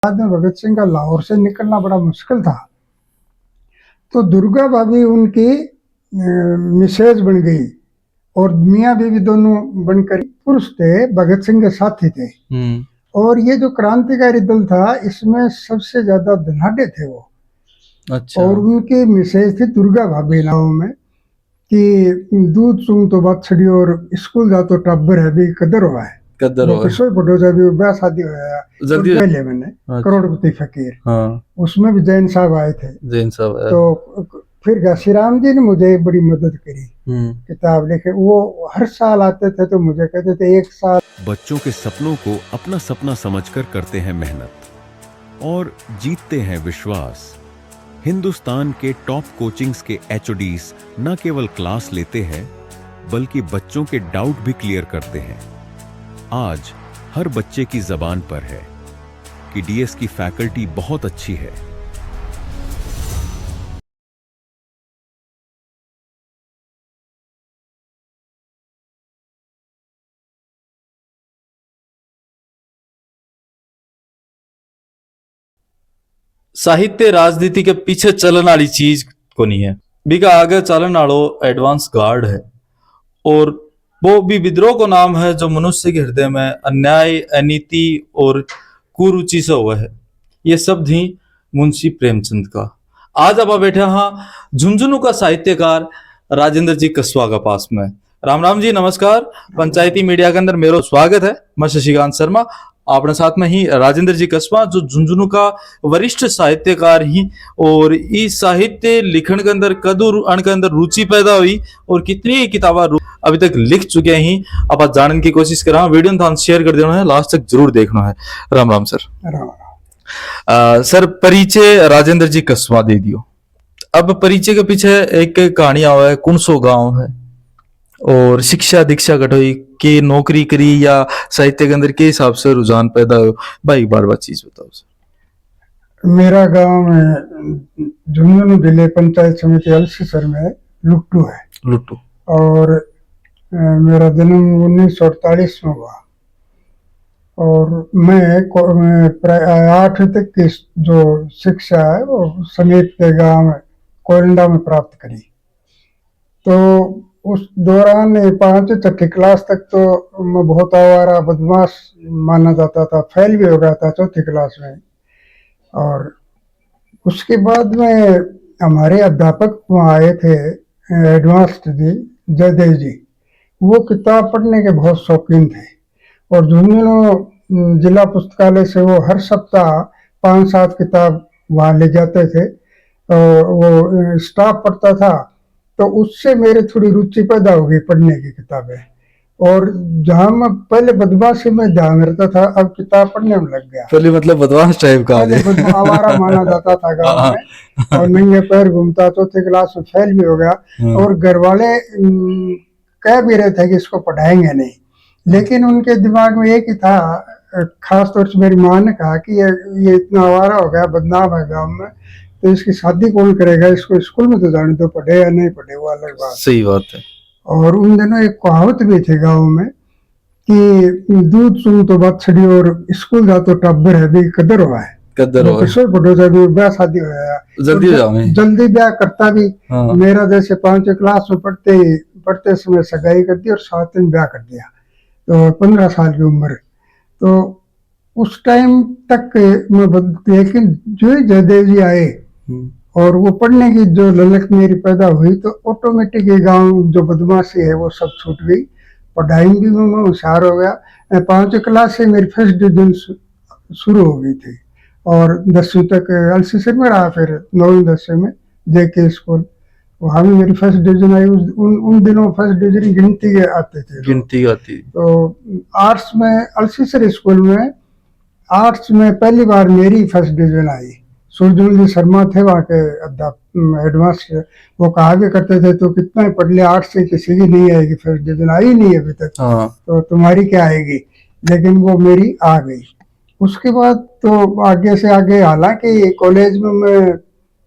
बाद में भगत सिंह का लाहौर से निकलना बड़ा मुश्किल था, तो दुर्गा भाभी उनकी मिसेज बन गई और मियाँ बीवी दोनों बनकर पुरुष थे, भगत सिंह के साथी थे। और ये जो क्रांतिकारी दल था इसमें सबसे ज्यादा धनाढ़ थे वो। अच्छा। और उनकी मिसेज थी दुर्गा भाभी नाम में कि दूध चूम तो बात छड़ी और स्कूल जा तो टब्बर है भी कदर हुआ है कदर वो हुआ किसो फोटो जा भी ब्याह शादी होया जल्दी पहले मैंने करोड़पति फकीर, हाँ उसमें भी जैन साहब आए थे। जैन साहब तो फिर घसीराम जी ने मुझे बड़ी मदद करी किताब लिखे। वो हर साल आते थे तो मुझे कहते थे एक साल। बच्चों के सपनों को अपना सपना समझकर करते हैं मेहनत और जीतते हैं विश्वास। हिंदुस्तान के टॉप कोचिंग्स के एचओडीज न केवल क्लास लेते हैं बल्कि बच्चों के डाउट भी क्लियर करते हैं। आज हर बच्चे की जबान पर है कि डीएस की फैकल्टी बहुत अच्छी है। साहित्य राजनीति के पीछे चलन वाली चीज को नहीं है, बीका आगे चलन वालो एडवांस गार्ड है। और वो भी विद्रोह को नाम है जो मनुष्य के हृदय में अन्याय, अनीति और कुरुचि से हुआ है। ये शब्द ही मुंशी प्रेमचंद का। आज आप बैठे हाँ झुंझुनू का साहित्यकार राजेंद्र जी कस्वा का पास में। राम राम जी, नमस्कार। पंचायती मीडिया के अंदर मेरा स्वागत है। मैं शशिकांत शर्मा, अपने साथ में ही राजेंद्र जी कस्वा जो झुंझुनू का वरिष्ठ साहित्यकार ही। और इस साहित्य लिखण के अंदर कदू अण के अंदर रुचि पैदा हुई और कितनी किताबा अभी तक लिख चुके हैं। आप जानने की कोशिश कर रहा हूँ, वीडियो था शेयर कर देना है, लास्ट तक जरूर देखना है। राम राम सर। सर परिचय राजेंद्र जी कस्वा दे दियो। अब परिचय के पीछे एक कहानी आवा है, कुनसो गांव है और शिक्षा दीक्षा कटोई के नौकरी करी या साहित्य के अंदर के हिसाब से रुझान पैदा हो भाई, बार बार चीज बताओ सर। मेरा गांव झुंझुनू जिले पंचायत समिति अलसीसर में लुट्टू है। लुट्टू। और मेरा जन्म 1948 में हुआ और मैं प्राय 8वीं तक की जो शिक्षा है वो समीप के गांव कोयलंडा में प्राप्त करी। तो उस दौरान 5वीं छठी क्लास तक तो मैं बहुत आवारा बदमाश माना जाता था, फेल भी हो गया था 4th क्लास में। और उसके बाद में हमारे अध्यापक वहाँ आए थे एडवांस जी जयदेव जी, वो किताब पढ़ने के बहुत शौकीन थे और झुंझुनू जिला पुस्तकालय से वो हर सप्ताह 5-7 किताब वहाँ ले जाते थे। वो स्टाफ पढ़ता था तो उससे मेरे थोड़ी रुचि पैदा हो गई पढ़ने की किताबें। और जहाँ मैं पहले बदमाशी में ध्यान रहता था अब किताब पढ़ने में लग गया। पहले मतलब बदमाश टाइप का आवारा माना जाता था गाँव में और नंगे पैर घूमता, 4th क्लास में फेल भी हो गया और घर वाले कह भी रहे थे कि इसको पढ़ाएंगे नहीं, लेकिन उनके दिमाग में एक ही था, खास तौर से मेरी माँ ने कहा कि ये इतना आवारा हो गया, बदनाम है गाँव में, तो इसकी शादी कौन करेगा, इसको स्कूल में तो जाने दो, पढ़े या नहीं पढ़े वो अलग बात। सही बात है। और उन दिनों एक कहावत भी थी गाँव में कि दूध चूम तो बात छड़ी और स्कूल जा तो टब्बर है भी कदर हुआ है। कदर हुआ है ब्याह शादी होया जल्दी ब्याह करता भी। मेरा जैसे 5वीं क्लास में पढ़ते समय सगाई कर दी और 7 दिन ब्याह कर दिया, तो 15 साल की उम्र। तो उस टाइम तक मैं लेकिन जो ही जयदेव जी आए और वो पढ़ने की जो ललक मेरी पैदा हुई तो ऑटोमेटिक ये गांव जो बदमाशी है वो सब छूट गई। पढ़ाई भी मैं होशियार हो गया। 5वीं क्लास से मेरी फर्स्ट डिवीजन शुरू हो गई थी और 10वीं तक अलसीसर में रहा। फिर 9वीं 10वीं में जेके स्कूल, वहाँ भी मेरी फर्स्ट डिवीजन आई। उन दिनों फर्स्ट डिवीजन गिनती के आते थे, गिनती आती। तो आर्ट्स में अलसीसर स्कूल में आर्ट्स में पहली बार मेरी फर्स्ट डिवीजन आई। सूरजमल जी शर्मा थे वहाँ के एडवांस, वो कहा भी करते थे तो कितना ही पढ़ ले आर्ट्स से किसी की नहीं आएगी फर्स्ट डिवीजन, आई नहीं अभी तक। तो तुम्हारी क्या आएगी, लेकिन वो मेरी आ गई। उसके बाद तो आगे से आगे, हालांकि कॉलेज में मैं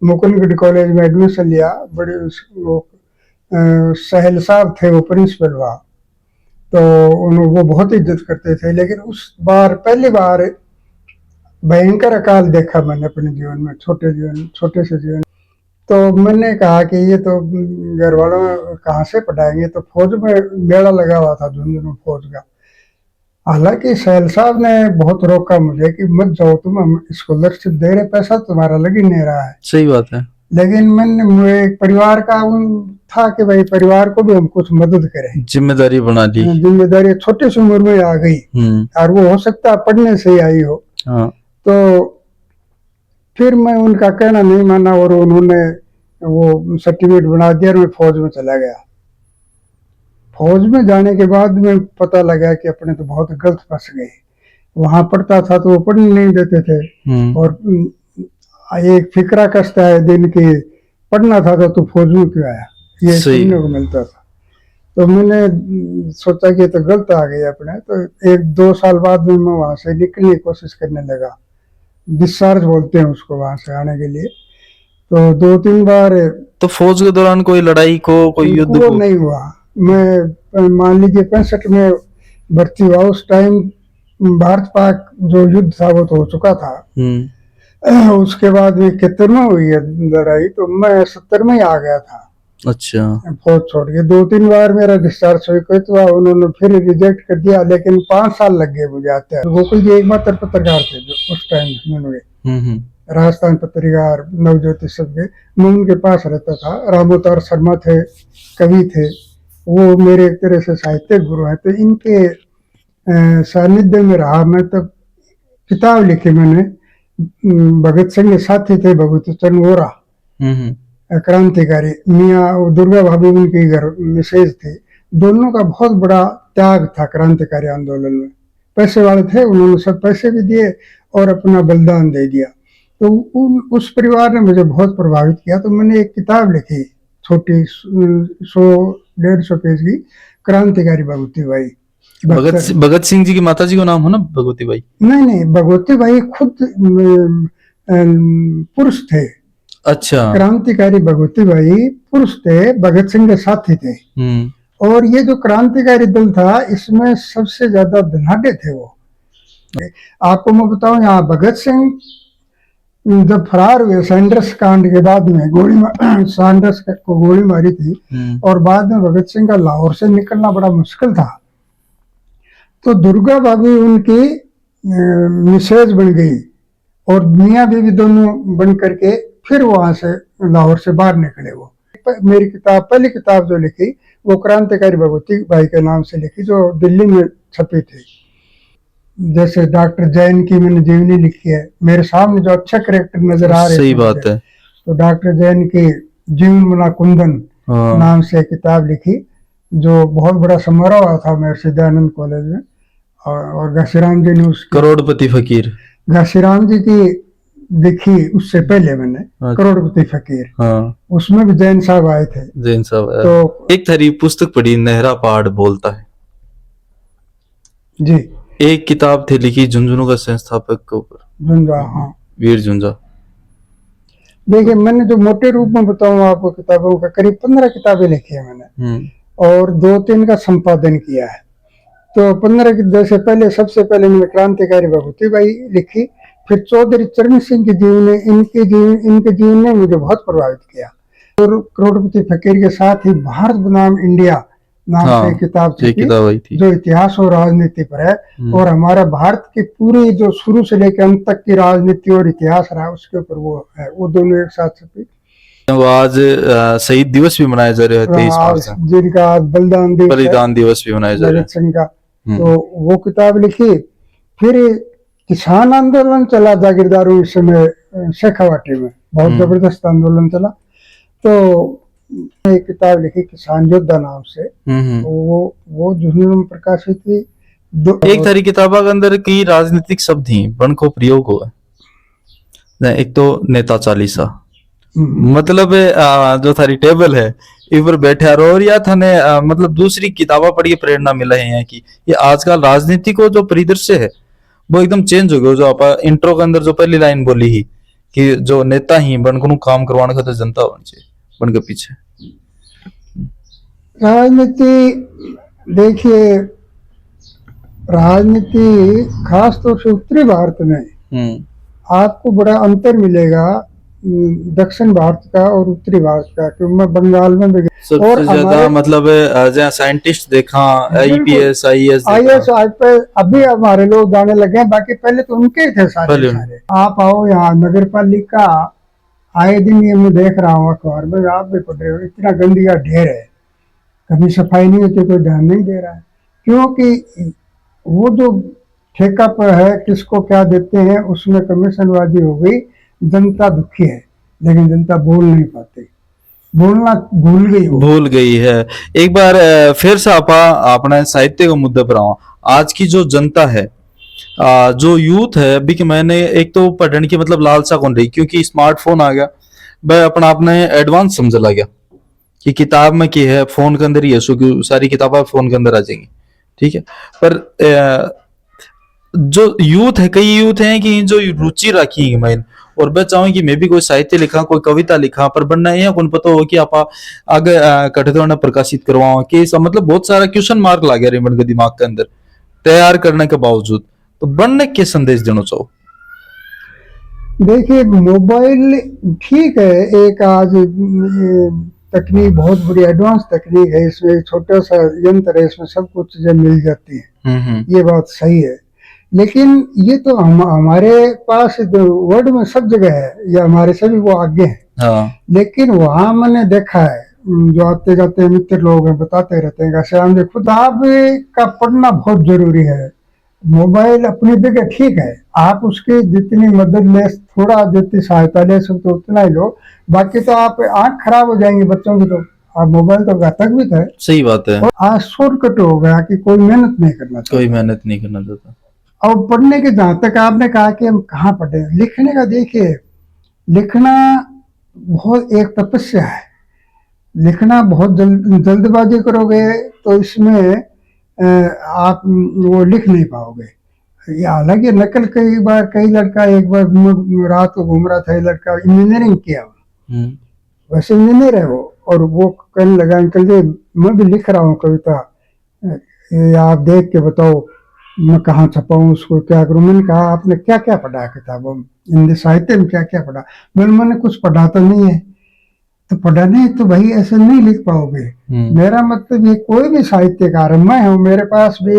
मुकुंदगढ़ कॉलेज में एडमिशन लिया, बड़े वो सहल साहब थे वो प्रिंसिपल वहाँ, तो वो बहुत इज्जत करते थे। लेकिन उस बार पहली बार भयंकर अकाल देखा मैंने अपने जीवन में, छोटे से जीवन। तो मैंने कहा कि ये तो घर वालों कहाँ से पढ़ाएंगे, तो फौज में मेला लगा हुआ था झुंझुनू फौज का। हालांकि सैल साहब ने बहुत रोका मुझे कि मत जाओ तुम, हम स्कॉलरशिप दे रहे, पैसा तुम्हारा लग ही नहीं रहा है। सही बात है। लेकिन मुझे एक परिवार का था कि भाई परिवार को भी हम कुछ मदद करें, जिम्मेदारी बना ली। जिम्मेदारी छोटी सी उम्र में आ गई, और वो हो सकता है पढ़ने से ही आई हो। हाँ। तो फिर मैं उनका कहना नहीं माना और उन्होंने वो सर्टिफिकेट बना दिया और मैं फौज में चला गया। फौज में जाने के बाद में पता लगा कि अपने तो बहुत गलत फंस गए। वहां पढ़ता था तो वो पढ़ने नहीं देते थे, और एक फिक्रा कसता है दिन की, पढ़ना था तो तू फौज में क्यों आया, ये सुनने को मिलता था। तो मैंने सोचा कि तो गलत आ गई अपने। तो 1-2 साल बाद में मैं वहां से निकलने की कोशिश करने लगा, डिस्चार्ज बोलते हैं उसको, वहां से आने के लिए। तो 2-3 बार। तो फौज के दौरान कोई लड़ाई को, कोई युद्ध को नहीं हुआ। मैं मान लीजिए 65 में भर्ती हुआ, उस टाइम भारत पाक जो युद्ध था वो तो हो चुका था। उसके बाद में 71 में हुई है लड़ाई, तो मैं 70 में ही आ गया था। अच्छा। फौज छोड़ के 2-3 बार मेरा डिस्चार्ज हुआ, उन्होंने फिर रिजेक्ट कर दिया, लेकिन 5 साल लग गए मुझे आते हैं। गोकुल जी एकमात्र पत्रकार थे जो उस टाइम राजस्थान पत्रकार, नवज्योति सबके, मैं उनके पास रहता था। रामोतार शर्मा थे, कवि थे, वो मेरे एक तरह से साहित्यिक गुरु हैं। तो इनके सानिध्य में रहा मैं। तब किताब लिखी मैंने, भगत सिंह के साथी थे भगवती चंद वोरा, क्रांतिकारी। मियाँ दुर्गा भाभी उनकी घर मिसेज थी। दोनों का बहुत बड़ा त्याग था क्रांतिकारी आंदोलन में। पैसे वाले थे, उन्होंने सब पैसे भी दिए और अपना बलिदान दे दिया। तो उस परिवार ने मुझे बहुत प्रभावित किया। तो मैंने एक किताब लिखी, छोटी 100-150 पेज की, क्रांतिकारी भगवती बाई। भगत सिंह जी की माता जी को नाम हो ना भगवती बाई? नहीं, भगवती बाई खुद पुरुष थे। अच्छा। क्रांतिकारी भगवती बाई पुरुष थे, भगत सिंह के साथी थे। और ये जो क्रांतिकारी दल था, इसमें सबसे ज्यादा धनाढ़ थे वो। आपको मैं बताऊं, यहाँ भगत सिंह जब फरार हुए सैंडर्स कांड के बाद में, सैंडर्स को गोली मारी थी, और बाद में भगत सिंह का लाहौर से निकलना बड़ा मुश्किल था। तो दुर्गा भाभी उनकी मिसेज बन गई और मियाँ बीवी दोनों बन करके फिर वहां से लाहौर से बाहर निकले। वो मेरी किताब, पहली किताब जो लिखी वो क्रांतिकारी भगवती बाई के नाम से लिखी, जो दिल्ली में छपी थी। जैसे डॉक्टर जैन की मैंने जीवनी लिखी है, मेरे सामने जो अच्छे करेक्टर नजर आ रहे। सही बात है। तो डॉक्टर जैन की जीवन मुना कुंदन नाम से किताब लिखी, जो बहुत बड़ा समारोह हुआ था मेरे सिद्धानंद कॉलेज में। और घासीराम जी ने उसकी करोड़पति फकीर, घासीराम जी की लिखी उससे पहले मैंने करोड़पति फकीर। उसमें भी जैन साहब आए थे। जैन साहब। तो एक थारी पुस्तक पढ़ी, नहरा पहाड़ बोलता है जी। एक किताब थी लिखी झुंझुनू का संस्थापक के ऊपर, झुंझा। हाँ, वीर झुंझा। देखिए, मैंने जो मोटे रूप में बताऊं आपको, किताबों का करीब 15 किताबें लिखी है मैंने, और 2-3 का संपादन किया है। तो 15 की, जैसे पहले सबसे पहले मैंने क्रांतिकारी भगवती बाई लिखी, फिर चौधरी चरण सिंह की जीवनी, इनके जीवन ने मुझे बहुत प्रभावित किया। और करोड़पति फकीर के साथ ही भारत बनाम इंडिया नाम से किताब थी, जो इतिहास और राजनीति पर है, और हमारा भारत की पूरी जो शुरू से लेकर अंत तक की राजनीति और इतिहास रहा उसके ऊपर वो है। वो दोनों एक साथ छपी। वो आज शहीद दिवस भी मनाया जा रहा है 23 मार्च, जिनका आज बलिदान दिवस भी मनाया जा रहा है सिंह का। तो वो किताब लिखी। फिर किसान आंदोलन चला जागीरदारों इस समय शेखावाटी में, बहुत जबरदस्त आंदोलन चला। तो एक किताब लिखी किसान योद्धा नाम से, वो झुंझुनू में प्रकाशित हुई। एक थारी किताबा के अंदर की राजनीतिक शब्द ही बन को प्रयोग हुआ। एक तो नेता चालीसा, मतलब जो थारी टेबल है इस पर बैठे और या थाने मतलब दूसरी किताबा पढ़ के प्रेरणा मिला है कि ये आजकल राजनीति को जो परिदृश्य है वो एकदम चेंज हो गया। जो आप इंट्रो के अंदर जो पहली लाइन बोली ही कि जो नेता ही बनकर काम करवाने का तो जनता होनी चाहिए बन के पीछे। राजनीति, देखिए, राजनीति खास तौर से उत्तरी भारत में आपको बड़ा अंतर मिलेगा दक्षिण भारत का और उत्तरी भारत का, क्योंकि मैं बंगाल में भी सबसे और ज्यादा हमारे मतलब जहाँ साइंटिस्ट देखा, आईपीएस आईएएस आईएएस अभी हमारे लोग जाने लगे हैं, बाकी पहले तो उनके ही थे सारे पहले सारे। आप आओ यहाँ नगर पालिका, आए दिन ये मैं देख रहा हूँ अखबार में, आप भी पढ़ रहे हो, इतना गंदगी का ढेर है, कभी सफाई नहीं होती, कोई ध्यान नहीं दे रहा है, क्योंकि वो जो ठेका पर है किसको क्या देते हैं उसमें कमीशनबाजी हो गई, जनता दुखी है, लेकिन जनता बोल नहीं पाती, बोलना भूल गई वो। भूल गई है। एक बार फिर से आपने साहित्य के मुद्दे पर आओ। आज की जो जनता है, जो यूथ है अभी कि मैंने एक तो पढ़ने की मतलब लालसा कौन रही, क्योंकि स्मार्टफोन आ गया, वह अपना आपने एडवांस समझ ला गया कि किताब में की है, फोन के अंदर ही है, सो कि सारी किताबें फोन के अंदर आ जाएंगी, ठीक है। पर जो यूथ है, कई यूथ हैं कि जो रुचि रखी है मैं, और मैं चाहूँ कि मैं भी कोई साहित्य लिखा, कोई कविता लिखा, पर बनना है कौन पता हो कि आप आगे कठिन प्रकाशित करवाओ कि मतलब बहुत सारा क्वेश्चन मार्क ला गया रेमंड के दिमाग के अंदर तैयार करने के बावजूद, तो बनने के संदेश देना चाहो। देखिए मोबाइल ठीक है, एक आज तकनीक बहुत बड़ी एडवांस तकनीक है, इसमें छोटा सा यंत्र है, इसमें सब कुछ चीजें मिल जाती हैं, ये बात सही है, लेकिन ये तो हमारे पास वर्ल्ड में सब जगह है, ये हमारे से भी वो आगे है। हाँ। लेकिन वहां मैंने देखा है, जो आते जाते मित्र लोग हैं बताते रहते हैं, श्याम जी किताब का पढ़ना बहुत जरूरी है। मोबाइल अपनी जगह ठीक है, आप उसकी जितनी मदद ले, थोड़ा जितनी सहायता ले सकते हो उतना ही लो, बाकी तो आप आंख खराब हो जाएंगी बच्चों की, तो आप मोबाइल तो घातक भी था। सही बात है। और आज शॉर्टकट हो गया कि कोई मेहनत नहीं करना चाहता, कोई मेहनत नहीं करना चाहता। और पढ़ने के जहां तक आपने कहा कि हम कहाँ पढ़े, लिखने का देखिए, लिखना बहुत एक तपस्या है, लिखना बहुत जल्दबाजी करोगे तो इसमें आप वो लिख नहीं पाओगे। ये हालांकि नकल कई बार, कई लड़का, एक बार रात को घूम रहा था, लड़का इंजीनियरिंग किया, वैसे इंजीनियर है वो, और वो कहने लगा अंकल जी मैं भी लिख रहा हूँ कविता, ये आप देख के बताओ मैं कहाँ छपाऊँ, उसको क्या करूँ। मैंने कहा आपने क्या क्या पढ़ा किताबों में, हिंदी साहित्य में क्या क्या पढ़ा। मैंने कुछ पढ़ा तो नहीं है, तो पढ़ा नहीं तो भाई ऐसे नहीं लिख पाओगे। मेरा मतलब ये कोई भी साहित्यकार, मैं हूँ, मेरे पास भी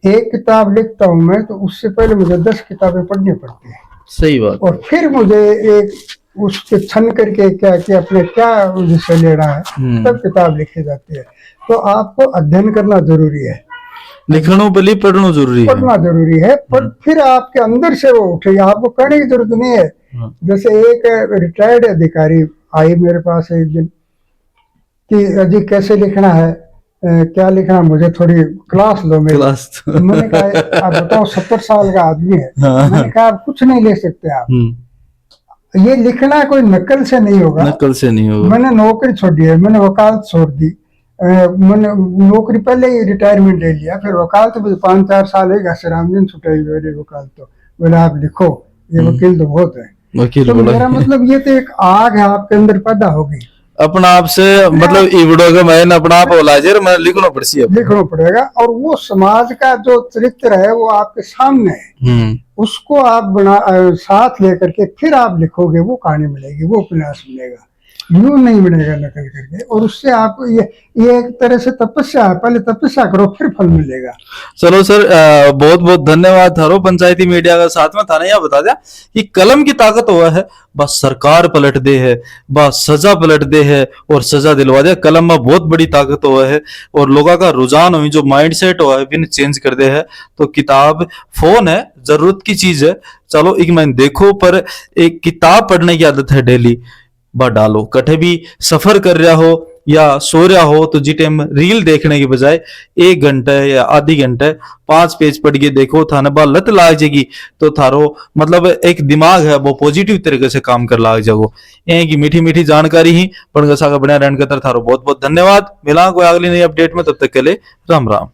एक किताब लिखता हूँ मैं, तो उससे पहले मुझे 10 किताबें पढ़नी पड़ती है। सही बात। और फिर मुझे एक उसके छन करके क्या कि अपने क्या विषय ले रहा है, तब किताब लिखी जाती है। तो आपको अध्ययन करना जरूरी है, लिखना बली पढ़ना जरूरी है, पढ़ना जरूरी है, पर फिर आपके अंदर से वो उठे, आपको करने की जरूरत नहीं है। जैसे एक रिटायर्ड अधिकारी आई मेरे पास एक दिन कि अजी कैसे लिखना है, क्या लिखना, मुझे थोड़ी क्लास लो मेरी। क्लास मैंने कहा आप बताओ, 70 साल का आदमी है। मैंने कहा आप कुछ नहीं ले सकते, आप ये लिखना कोई नकल से नहीं होगा, नकल से नहीं होगा। मैंने नौकरी छोड़ी है, मैंने वकालत छोड़ दी, मैंने नौकरी पहले ही रिटायरमेंट ले लिया, फिर वकालत भी 5-4 साल है, श्रीराम दिन छुटाई मेरी वकालत, तो बोले आप लिखो, ये वकील तो बहुत है वकील। तो मेरा मतलब ये तो एक आग है आपके अंदर पैदा होगी, अपना आप से मतलब इवड़ोगे मैं अपना आप ओलाजर मैं लिखना पड़ेगा, लिखना पड़ेगा। और वो समाज का जो चरित्र है वो आपके सामने है, उसको आप बना साथ लेकर के फिर आप लिखोगे, वो कहानी मिलेगी, वो उपन्यास मिलेगा, यूं नहीं मिलेगा नकल करके। और उससे आपको ये एक तरह से तपस्या है, पहले तपस्या करो फिर फल मिलेगा। चलो सर, बहुत बहुत धन्यवाद थारो पंचायती मीडिया का साथ में थाने यहाँ बता दिया कि कलम की ताकत हुआ है, बस सरकार पलट दे है, बस सजा पलट दे है और सजा दिलवा दे, कलम में बहुत बड़ी ताकत हुआ है। और लोगों का रुझान हुई जो माइंड सेट हुआ है भी चेंज कर दे है। तो किताब फोन है, जरूरत की चीज है, चलो एक महीने देखो, पर एक किताब पढ़ने की आदत है डेली बा डालो। कटे भी सफर कर रहा हो या सो रहा हो तो जी टाइम रील देखने के बजाय 1 घंटे या आधी घंटे 5 पेज पढ़ के देखो, थाने बा लत लाग जाएगी, तो थारो मतलब एक दिमाग है वो पॉजिटिव तरीके से काम कर लाग जाओ। ये की मीठी मीठी जानकारी ही पढ़ का बना रहने का थारो बहुत बहुत धन्यवाद। मिला कोई अगली नई अपडेट में, तब तक के लिए राम राम।